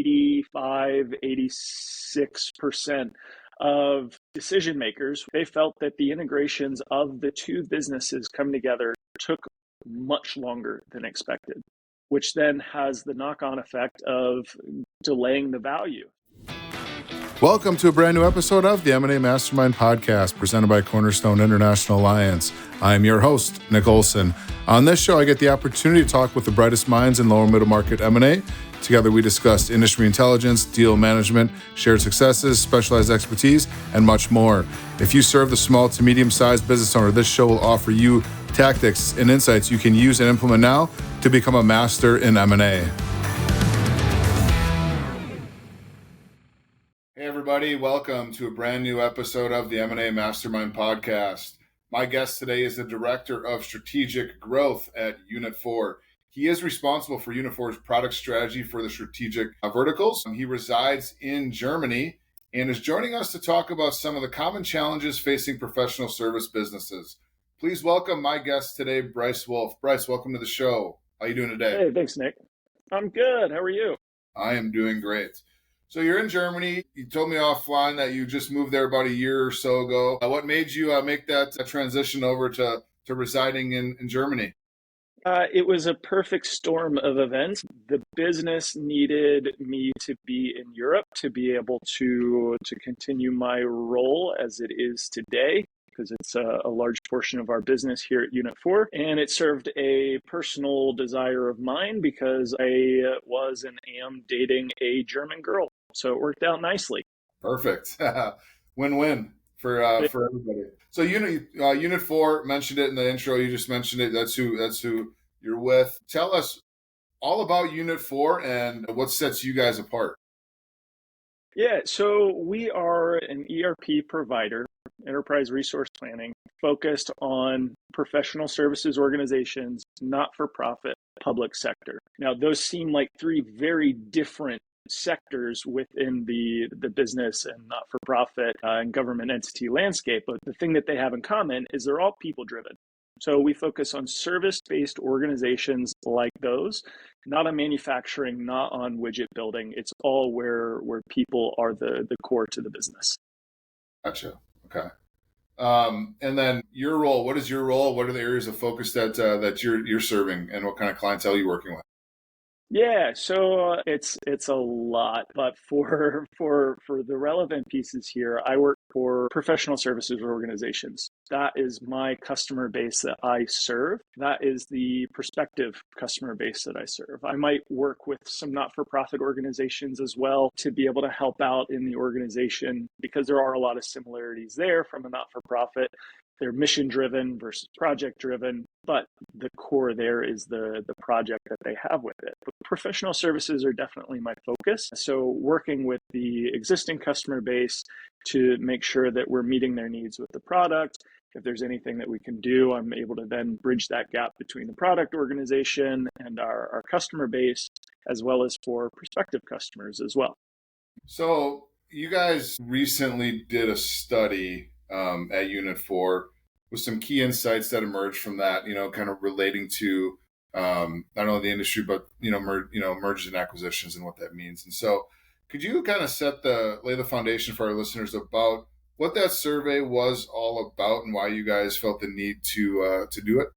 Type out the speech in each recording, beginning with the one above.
85, 86% of decision makers, they felt that the integrations of the two businesses coming together took much longer than expected, which then has the knock-on effect of delaying the value. Welcome to a brand new episode of the M&A Mastermind podcast presented by Cornerstone International Alliance. I'm your host, Nick Olson. On this show, I get the opportunity to talk with the brightest minds in lower middle market M&A. Together, we discuss industry intelligence, deal management, shared successes, specialized expertise, and much more. If you serve the small to medium-sized business owner, this show will offer you tactics and insights you can use and implement now to become a master in M&A. Hey everybody, welcome to a brand new episode of the M&A Mastermind podcast. My guest today is the Director of Strategic Growth at Unit 4. He is responsible for Unit 4's product strategy for the strategic verticals. He resides in Germany and is joining us to talk about some of the common challenges facing professional service businesses. Please welcome my guest today, Bryce Wolfe. Bryce, welcome to the show. How are you doing today? Hey, thanks, Nick. I'm good. How are you? I am doing great. So you're in Germany. You told me offline that you just moved there about a year or so ago. What made you make that transition over to residing in Germany? It was a perfect storm of events. The business needed me to be in Europe to be able to continue my role as it is today, because it's a large portion of our business here at Unit 4. And it served a personal desire of mine because I was and am dating a German girl. So it worked out nicely. Perfect. Win-win for everybody. So Unit 4, mentioned it in the intro. You just mentioned it. That's who you're with. Tell us all about Unit 4 and what sets you guys apart. Yeah, so we are an ERP provider, enterprise resource planning, focused on professional services organizations, not-for-profit, public sector. Now, those seem like three very different sectors within the business and not-for-profit and government entity landscape, but the thing that they have in common is they're all people-driven. So we focus on service-based organizations like those, not on manufacturing, not on widget building. It's all where people are the core to the business. Gotcha. Okay. And then your role. What is your role? What are the areas of focus that you're serving, and what kind of clientele are you working with? Yeah, so it's a lot, but for the relevant pieces here, I work for professional services organizations. That is my customer base that I serve. That is the prospective customer base that I serve. I might work with some not-for-profit organizations as well to be able to help out in the organization because there are a lot of similarities there from a not-for-profit. They're mission-driven versus project-driven, but the core there is the project that they have with it. But professional services are definitely my focus. So working with the existing customer base to make sure that we're meeting their needs with the product. If there's anything that we can do, I'm able to then bridge that gap between the product organization and our customer base, as well as for prospective customers as well. So you guys recently did a study at Unit 4 with some key insights that emerged from that, kind of relating to not only the industry, but, mergers and acquisitions and what that means. And so could you kind of lay the foundation for our listeners about what that survey was all about and why you guys felt the need to do it?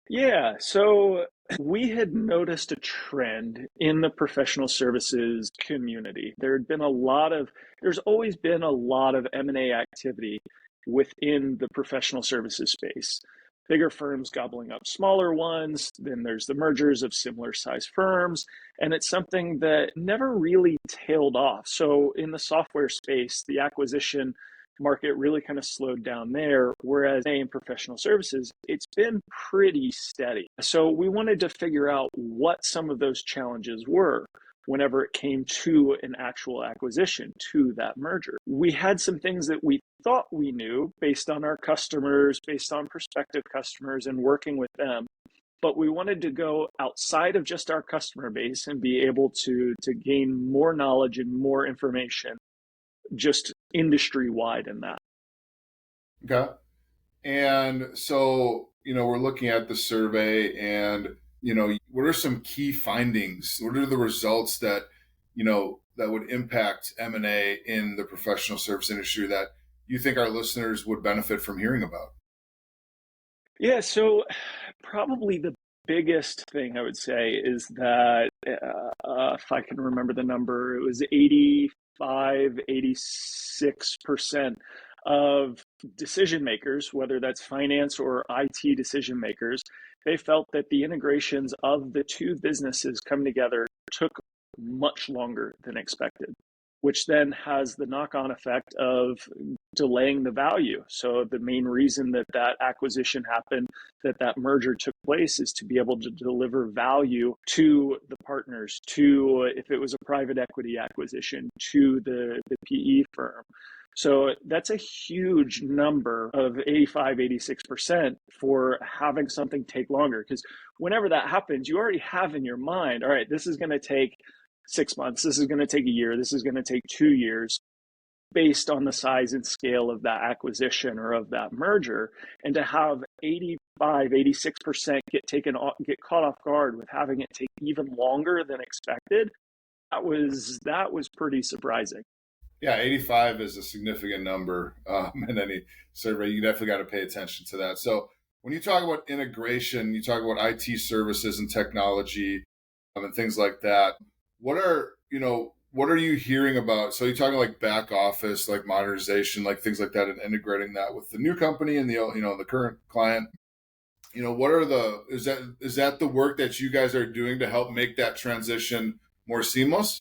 Yeah, so we had noticed a trend in the professional services community. There's always been a lot of M&A activity within the professional services space. Bigger firms gobbling up smaller ones, then there's the mergers of similar size firms, and it's something that never really tailed off. So in the software space, the acquisition market really kind of slowed down there, whereas in professional services, it's been pretty steady. So we wanted to figure out what some of those challenges were whenever it came to an actual acquisition, to that merger. We had some things that we thought we knew based on our customers, based on prospective customers and working with them. But we wanted to go outside of just our customer base and be able to gain more knowledge and more information just industry-wide in that. Okay. And so, we're looking at the survey and, what are some key findings? What are the results that that would impact M&A in the professional service industry that you think our listeners would benefit from hearing about? Yeah, so probably the biggest thing I would say is that if I can remember the number, it was 85, 86% of decision makers, whether that's finance or IT decision makers, they felt that the integrations of the two businesses coming together took much longer than expected, which then has the knock-on effect of delaying the value. So the main reason that that acquisition happened, that merger took place, is to be able to deliver value to the partners, to, if it was a private equity acquisition, to the PE firm. So that's a huge number of 85, 86% for having something take longer. Because whenever that happens, you already have in your mind, all right, this is going to take 6 months, this is going to take a year, this is going to take 2 years, based on the size and scale of that acquisition or of that merger. And to have 85, 86% get caught off guard with having it take even longer than expected, that was pretty surprising. Yeah, 85 is a significant number in any survey. You definitely got to pay attention to that. So when you talk about integration, you talk about IT services and technology and things like that. What are you hearing about? So you're talking like back office, like modernization, like things like that, and integrating that with the new company and the current client. Is that the work that you guys are doing to help make that transition more seamless?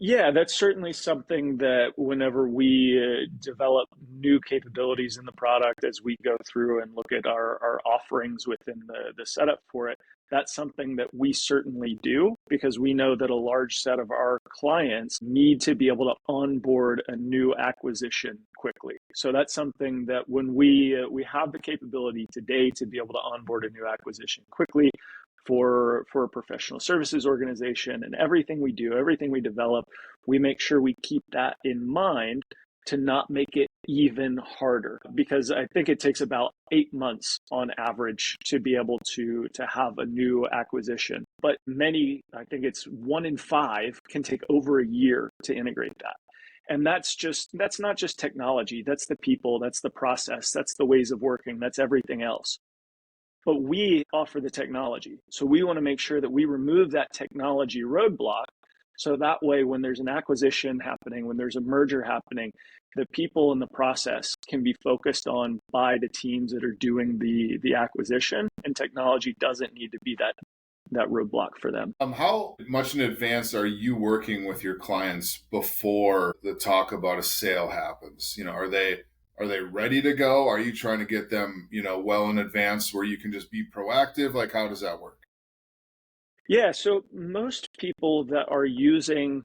Yeah, that's certainly something that whenever we develop new capabilities in the product, as we go through and look at our offerings within the setup for it, that's something that we certainly do, because we know that a large set of our clients need to be able to onboard a new acquisition quickly. So that's something that when we have the capability today to be able to onboard a new acquisition quickly, for a professional services organization, and everything we do, everything we develop, we make sure we keep that in mind to not make it even harder, because I think it takes about 8 months on average to be able to have a new acquisition. But many, I think it's 1 in 5, can take over a year to integrate that. And that's not just technology, that's the people, that's the process, that's the ways of working, that's everything else. But we offer the technology. So we want to make sure that we remove that technology roadblock. So that way, when there's an acquisition happening, when there's a merger happening, the people in the process can be focused on by the teams that are doing the acquisition, and technology doesn't need to be that roadblock for them. How much in advance are you working with your clients before the talk about a sale happens? Are they ready to go? Are you trying to get them, well in advance where you can just be proactive? Like, how does that work? Yeah, so most people that are using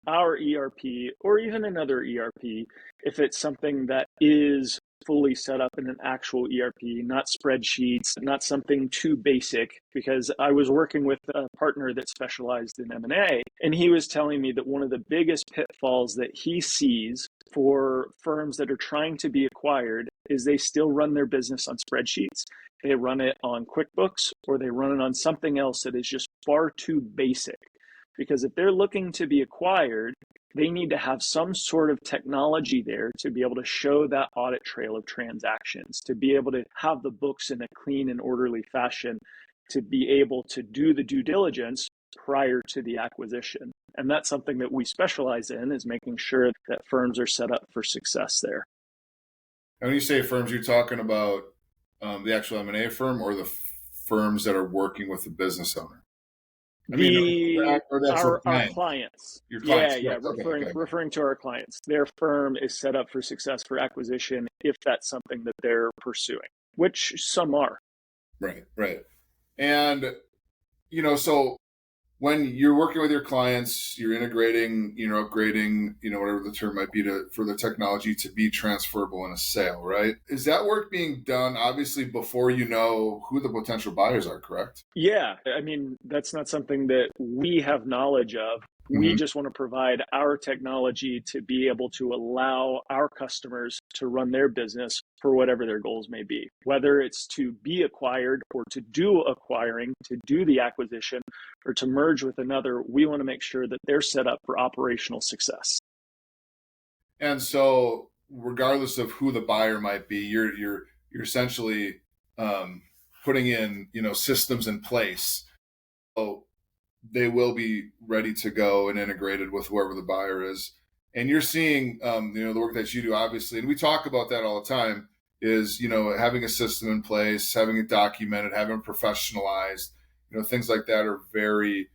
our ERP or even another ERP, if it's something that is fully set up in an actual ERP, not spreadsheets, not something too basic, because I was working with a partner that specialized in M&A, and he was telling me that one of the biggest pitfalls that he sees for firms that are trying to be acquired is they still run their business on spreadsheets. They run it on QuickBooks, or they run it on something else that is just far too basic. Because if they're looking to be acquired, they need to have some sort of technology there to be able to show that audit trail of transactions, to be able to have the books in a clean and orderly fashion, to be able to do the due diligence prior to the acquisition. And that's something that we specialize in, is making sure that firms are set up for success there. And when you say firms, you're talking about the actual M&A firm or the firms that are working with the business owner? Our clients. Your clients. Yeah. Referring to our clients. Their firm is set up for success for acquisition if that's something that they're pursuing, which some are. Right. And so when you're working with your clients, you're integrating, upgrading, whatever the term might be, for the technology to be transferable in a sale, right? Is that work being done obviously before you know who the potential buyers are, correct? Yeah, I mean, that's not something that we have knowledge of We just want to provide our technology to be able to allow our customers to run their business for whatever their goals may be, whether it's to be acquired or to do acquiring, to do the acquisition, or to merge with another. We want to make sure that they're set up for operational success. And so, regardless of who the buyer might be, you're essentially putting in systems in place, so they will be ready to go and integrated with whoever the buyer is. And you're seeing the work that you do, obviously, and we talk about that all the time. Is having a system in place, having it documented, having it professionalized, things like that are very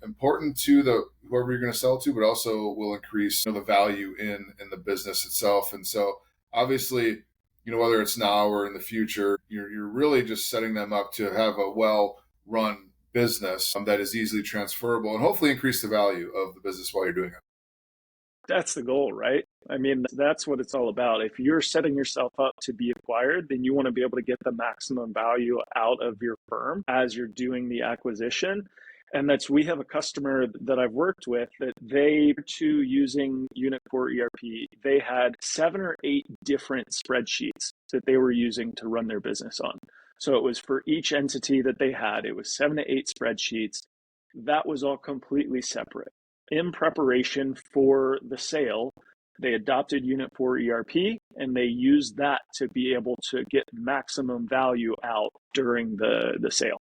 important to the whoever you're going to sell to, but also will increase the value in the business itself. And so obviously, whether it's now or in the future, you're really just setting them up to have a well run business that is easily transferable and hopefully increase the value of the business while you're doing it. That's the goal, right? I mean, that's what it's all about. If you're setting yourself up to be acquired, then you want to be able to get the maximum value out of your firm as you're doing the acquisition. And we have a customer that I've worked with that they, to using Unit 4 ERP, they had 7 or 8 different spreadsheets that they were using to run their business on. So it was for each entity that they had, it was 7 to 8 spreadsheets. That was all completely separate. In preparation for the sale, they adopted Unit 4 ERP and they used that to be able to get maximum value out during the sale.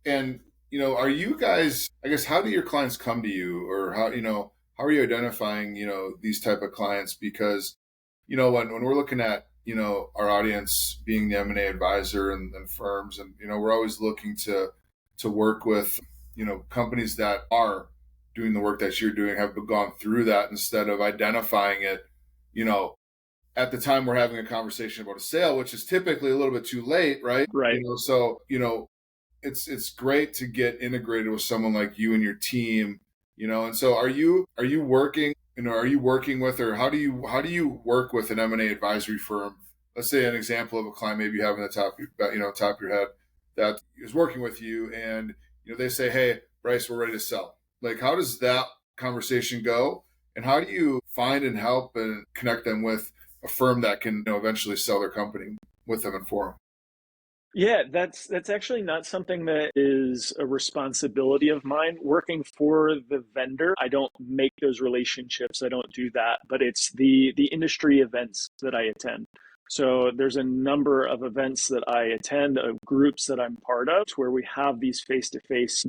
And are you guys, I guess, how do your clients come to you, or how are you identifying these type of clients? Because when we're looking at our audience being the M&A advisor and firms, and we're always looking to work with companies that are doing the work that you're doing, have gone through that, instead of identifying it at the time we're having a conversation about a sale, which is typically a little bit too late, right? Right. So it's great to get integrated with someone like you and your team, and so are you working with, or how do you work with an M&A advisory firm? Let's say an example of a client maybe you have in the top of your head that is working with you, and they say, hey, Bryce, we're ready to sell. Like, how does that conversation go, and how do you find and help and connect them with a firm that can eventually sell their company with them and for them? Yeah, that's actually not something that is a responsibility of mine. Working for the vendor, I don't make those relationships. I don't do that, but it's the industry events that I attend. So there's a number of events that I attend, of groups that I'm part of, where we have these face-to-face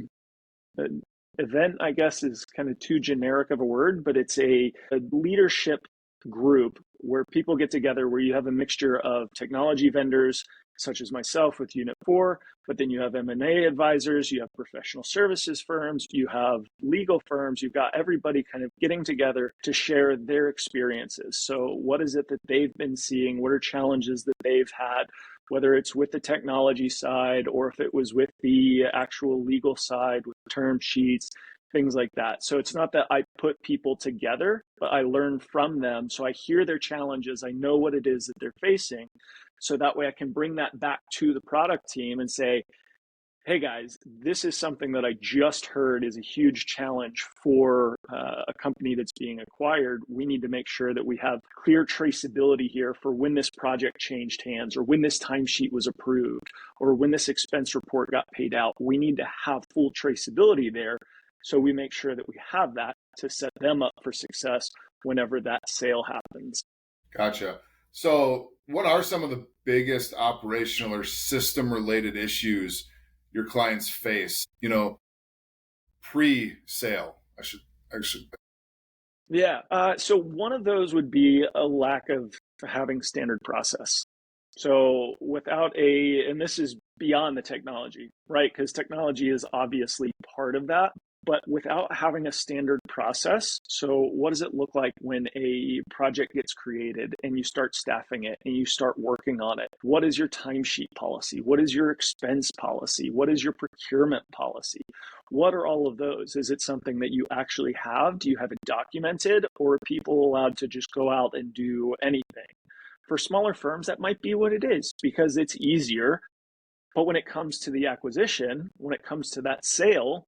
event, I guess, is kind of too generic of a word, but it's a leadership group where people get together, where you have a mixture of technology vendors, such as myself with Unit 4, but then you have M&A advisors, you have professional services firms, you have legal firms, you've got everybody kind of getting together to share their experiences. So what is it that they've been seeing? What are challenges that they've had, whether it's with the technology side or if it was with the actual legal side, with term sheets, things like that. So it's not that I put people together, but I learn from them. So I hear their challenges. I know what it is that they're facing. So that way I can bring that back to the product team and say, hey guys, this is something that I just heard is a huge challenge for a company that's being acquired. We need to make sure that we have clear traceability here for when this project changed hands, or when this timesheet was approved, or when this expense report got paid out. We need to have full traceability there. So we make sure that we have that to set them up for success whenever that sale happens. Gotcha. So what are some of the biggest operational or system related issues your clients face, pre-sale? I should. Yeah. So one of those would be a lack of having standard process. So and this is beyond the technology, right? Because technology is obviously part of that, but without having a standard process. So what does it look like when a project gets created and you start staffing it and you start working on it? What is your timesheet policy? What is your expense policy? What is your procurement policy? What are all of those? Is it something that you actually have? Do you have it documented, or are people allowed to just go out and do anything? For smaller firms, that might be what it is, because it's easier. But when it comes to the acquisition, when it comes to that sale,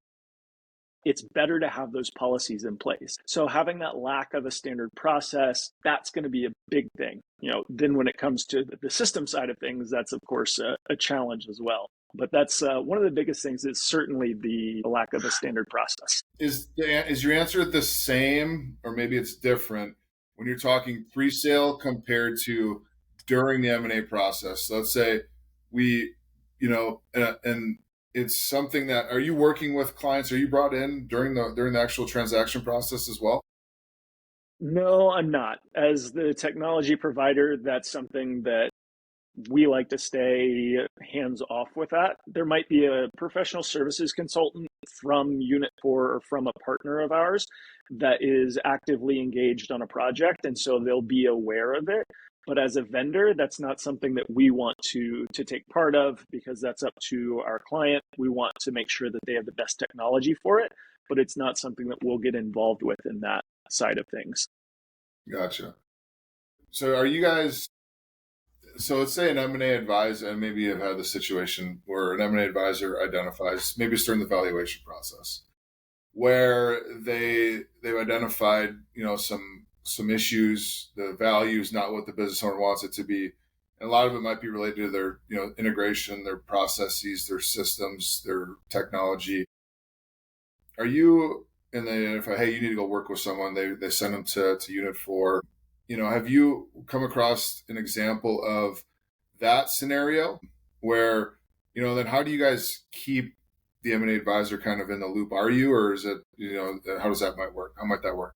it's better to have those policies in place. So having that lack of a standard process, that's going to be a big thing. Then when it comes to the system side of things, that's of course a challenge as well. But that's one of the biggest things is certainly the lack of a standard process. Is your answer the same, or maybe it's different when you're talking pre-sale compared to during the M&A process? So let's say we, and it's something that, are you working with clients? Are you brought in during the actual transaction process as well? No, I'm not. As the technology provider, that's something that we like to stay hands off with that. There might be a professional services consultant from Unit 4 or from a partner of ours that is actively engaged on a project, and so they'll be aware of it. But as a vendor, that's not something that we want to take part of, because that's up to our client. We want to make sure that they have the best technology for it, but it's not something that we'll get involved with in that side of things. Gotcha. So are you guys, so let's say an M&A advisor, and maybe you've had the situation where an M&A advisor identifies, maybe it's during the valuation process, where they've identified, some issues, the value is not what the business owner wants it to be. And a lot of it might be related to their, integration, their processes, their systems, their technology. Are you, and then hey, you need to go work with someone, they send them to Unit 4. Have you come across an example of that scenario where, then how do you guys keep the M&A advisor kind of in the loop? Are you, or is it, how does that might work? How might that work?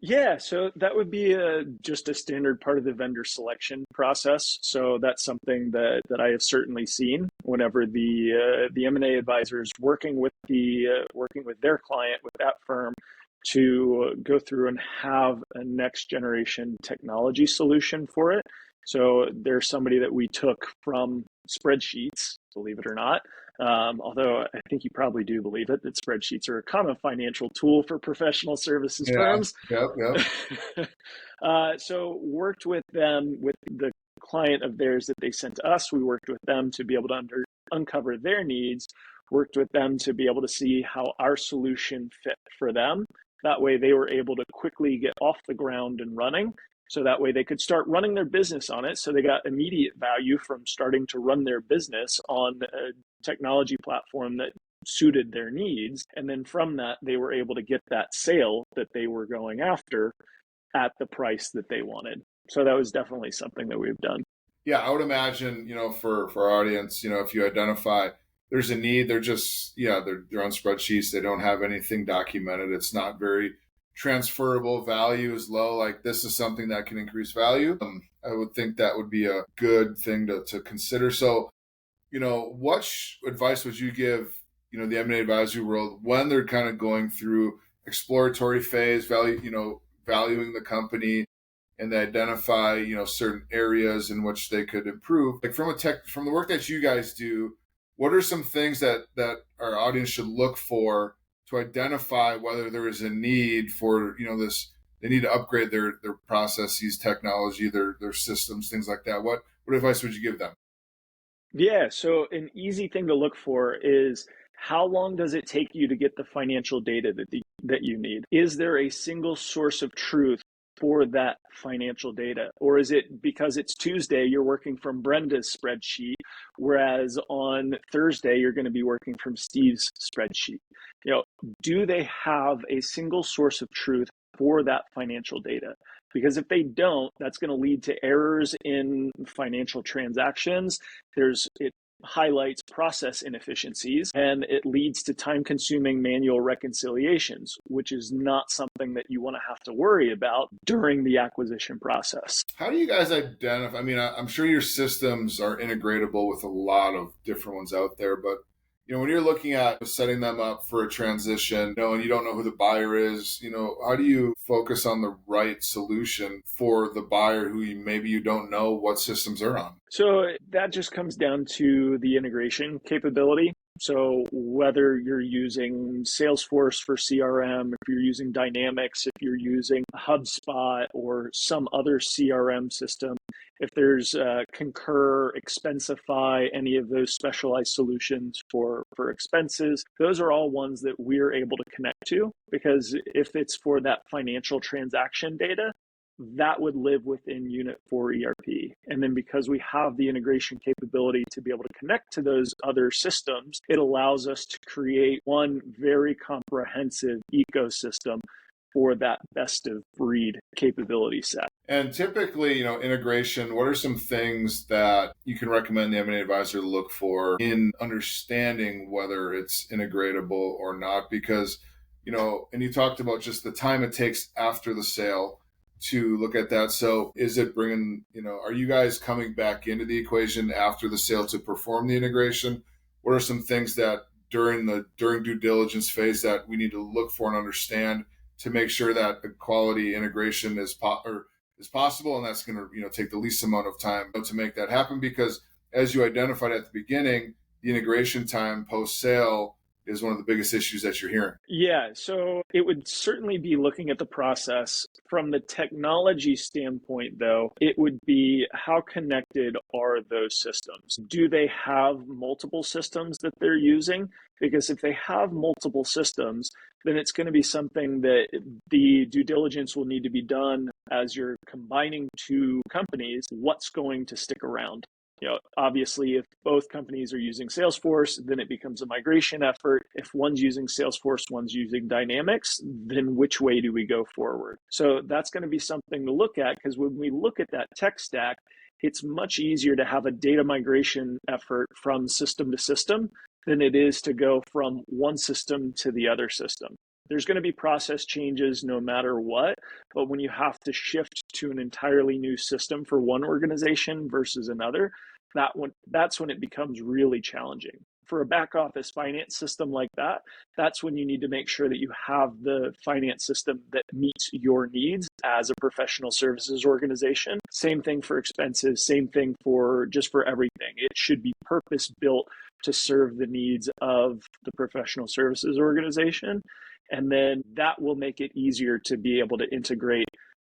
Yeah, so that would be just a standard part of the vendor selection process. So that's something that I have certainly seen whenever the M&A advisor is working with their client, with that firm, to go through and have a next generation technology solution for it. So there's somebody that we took from spreadsheets, believe it or not. Although I think you probably do believe it, that spreadsheets are a common financial tool for professional services firms. Yep. So worked with them, with the client of theirs that they sent to us. We worked with them to be able to uncover their needs, worked with them to be able to see how our solution fit for them. That way they were able to quickly get off the ground and running. So that way they could start running their business on it. So they got immediate value from starting to run their business on a technology platform that suited their needs. And then from that, they were able to get that sale that they were going after at the price that they wanted. So that was definitely something that we've done. Yeah, I would imagine, for our audience, if you identify there's a need, they're just, they're on spreadsheets. They don't have anything documented. It's not very transferable. Value is low. Like, this is something that can increase value. I would think that would be a good thing to consider. So, what advice would you give, the M&A advisory world when they're kind of going through exploratory phase, valuing the company, and they identify, certain areas in which they could improve? Like, from the work that you guys do, what are some things that our audience should look for to identify whether there is a need for, they need to upgrade their processes, technology, their systems, things like that? What advice would you give them? Yeah, so an easy thing to look for is, how long does it take you to get the financial data that you need? Is there a single source of truth for that financial data? Or is it because it's Tuesday, you're working from Brenda's spreadsheet, whereas on Thursday, you're going to be working from Steve's spreadsheet? Do they have a single source of truth for that financial data? Because if they don't, that's going to lead to errors in financial transactions. It highlights process inefficiencies, and it leads to time-consuming manual reconciliations, which is not something that you want to have to worry about during the acquisition process. How do you guys identify? I mean, I'm sure your systems are integratable with a lot of different ones out there, but when you're looking at setting them up for a transition, and you don't know who the buyer is, how do you focus on the right solution for the buyer who maybe you don't know what systems are on? So that just comes down to the integration capability. So whether you're using Salesforce for CRM, if you're using Dynamics, if you're using HubSpot or some other CRM system, if there's Concur, Expensify, any of those specialized solutions for expenses, those are all ones that we're able to connect to, because if it's for that financial transaction data, that would live within Unit 4 ERP. And then because we have the integration capability to be able to connect to those other systems, it allows us to create one very comprehensive ecosystem for that best of breed capability set. And typically, integration, what are some things that you can recommend the M&A advisor look for in understanding whether it's integratable or not? Because, and you talked about just the time it takes after the sale to look at that. So is it bringing, are you guys coming back into the equation after the sale to perform the integration? What are some things that during due diligence phase that we need to look for and understand to make sure that the quality integration is possible, and that's going to take the least amount of time to make that happen? Because as you identified at the beginning, the integration time post sale is one of the biggest issues that you're hearing. Yeah, so it would certainly be looking at the process. From the technology standpoint, though, it would be how connected are those systems? Do they have multiple systems that they're using? Because if they have multiple systems, then it's going to be something that the due diligence will need to be done as you're combining two companies. What's going to stick around? Obviously, if both companies are using Salesforce, then it becomes a migration effort. If one's using Salesforce, one's using Dynamics, then which way do we go forward? So that's going to be something to look at, because when we look at that tech stack, it's much easier to have a data migration effort from system to system than it is to go from one system to the other system. There's going to be process changes no matter what, but when you have to shift to an entirely new system for one organization versus another, that's when it becomes really challenging. For a back office finance system like that, that's when you need to make sure that you have the finance system that meets your needs as a professional services organization. Same thing for expenses, same thing for everything. It should be purpose built to serve the needs of the professional services organization. And then that will make it easier to be able to integrate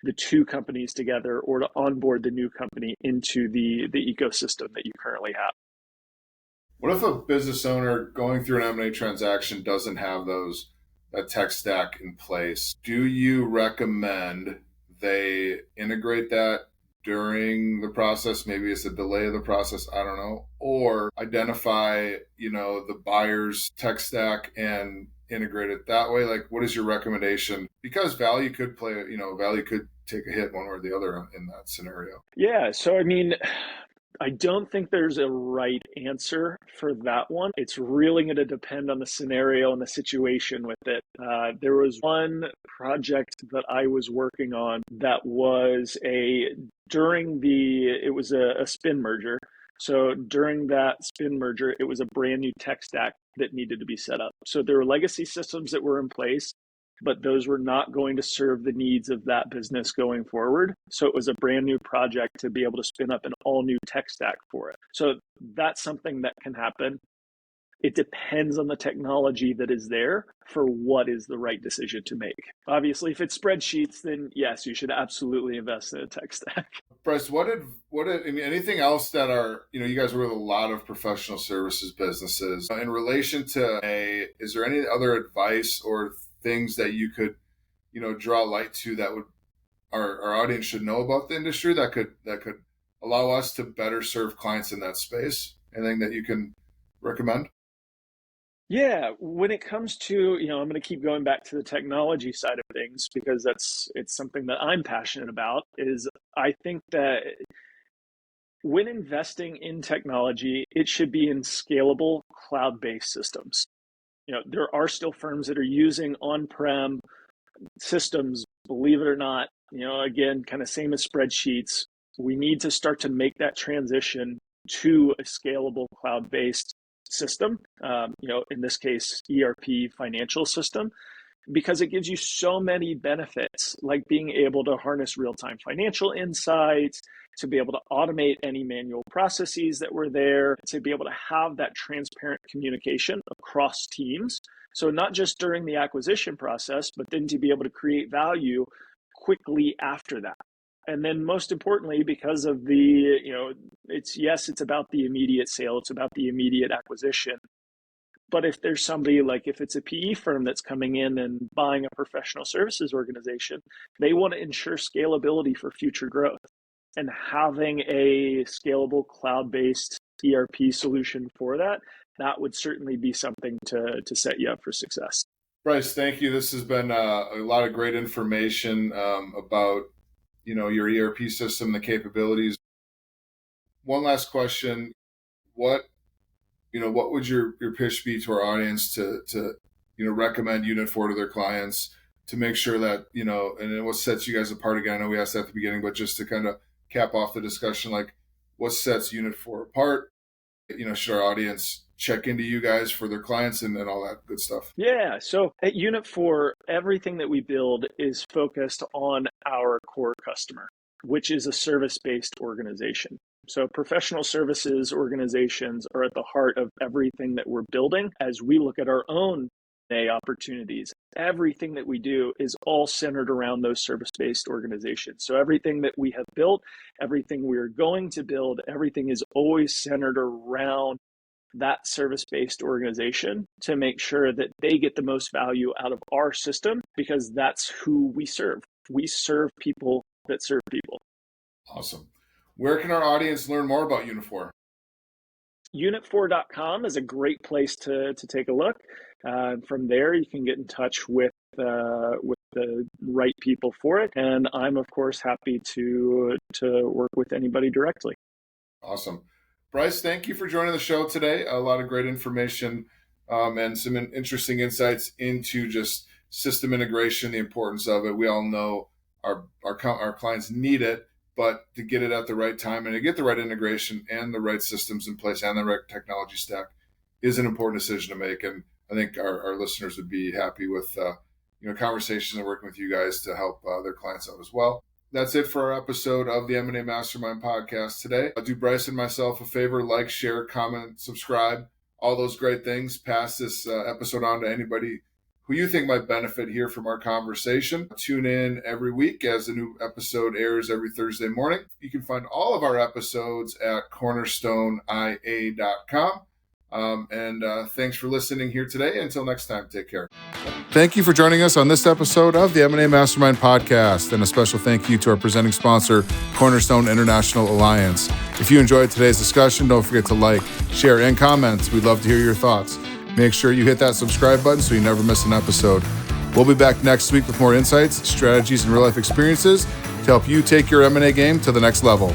the two companies together, or to onboard the new company into the ecosystem that you currently have. What if a business owner going through an M&A transaction doesn't have that tech stack in place? Do you recommend they integrate that during the process? Maybe it's a delay of the process, I don't know. Or identify, the buyer's tech stack and integrate it that way? Like, what is your recommendation? Because value could take a hit one way or the other in that scenario. Yeah, so I don't think there's a right answer for that one. It's really going to depend on the scenario and the situation with it. There was one project that I was working on that was it was a spin merger. So during that spin merger, it was a brand new tech stack that needed to be set up. So there were legacy systems that were in place, but those were not going to serve the needs of that business going forward. So it was a brand new project to be able to spin up an all new tech stack for it. So that's something that can happen. It depends on the technology that is there for what is the right decision to make. Obviously, if it's spreadsheets, then yes, you should absolutely invest in a tech stack. Bryce, anything else that you guys work with a lot of professional services businesses in relation to is there any other advice or things that you could, draw light to that would our audience should know about the industry that could allow us to better serve clients in that space? Anything that you can recommend? Yeah, when it comes to, I'm going to keep going back to the technology side of things, because it's something that I'm passionate about. Is I think that when investing in technology, it should be in scalable cloud-based systems. There are still firms that are using on-prem systems, believe it or not. Again, kind of same as spreadsheets. We need to start to make that transition to a scalable cloud-based system. In this case, ERP financial system. because it gives you so many benefits, like being able to harness real-time financial insights, to be able to automate any manual processes that were there, to be able to have that transparent communication across teams. So not just during the acquisition process, but then to be able to create value quickly after that. And then most importantly, because of the, it's about the immediate sale, it's about the immediate acquisition. But if there's somebody, like if it's a PE firm that's coming in and buying a professional services organization, they want to ensure scalability for future growth. And having a scalable cloud-based ERP solution for that, that would certainly be something to set you up for success. Bryce, thank you. This has been a lot of great information about your ERP system, the capabilities. One last question: what would your pitch be to our audience to recommend Unit4 to their clients to make sure that and what sets you guys apart? Again, I know we asked that at the beginning, but just to kind of cap off the discussion, like what sets Unit4 apart? Should our audience check into you guys for their clients and all that good stuff? Yeah. So at Unit4, everything that we build is focused on our core customer, which is a service-based organization. So professional services organizations are at the heart of everything that we're building. As we look at our own M&A opportunities, everything that we do is all centered around those service-based organizations. So everything that we have built, everything we're going to build, everything is always centered around that service-based organization to make sure that they get the most value out of our system, because that's who we serve. We serve people that serve people. Awesome. Where can our audience learn more about Unit4? Unit4.com is a great place to take a look. From there, you can get in touch with the right people for it. And I'm, of course, happy to work with anybody directly. Awesome. Bryce, thank you for joining the show today. A lot of great information and some interesting insights into just system integration, the importance of it. We all know our clients need it, but to get it at the right time and to get the right integration and the right systems in place and the right technology stack is an important decision to make. And I think our listeners would be happy with conversations and working with you guys to help their clients out as well. That's it for our episode of the M&A Mastermind podcast today. Do Bryce and myself a favor, like, share, comment, subscribe, all those great things. Pass this episode on to anybody who you think might benefit here from our conversation. Tune in every week as a new episode airs every Thursday morning. You can find all of our episodes at cornerstoneia.com. Thanks for listening here today. Until next time, take care. Thank you for joining us on this episode of the M&A Mastermind podcast, and a special thank you to our presenting sponsor, Cornerstone International Alliance. If you enjoyed today's discussion, don't forget to like, share, and comment. We'd love to hear your thoughts. Make sure you hit that subscribe button so you never miss an episode. We'll be back next week with more insights, strategies, and real-life experiences to help you take your M&A game to the next level.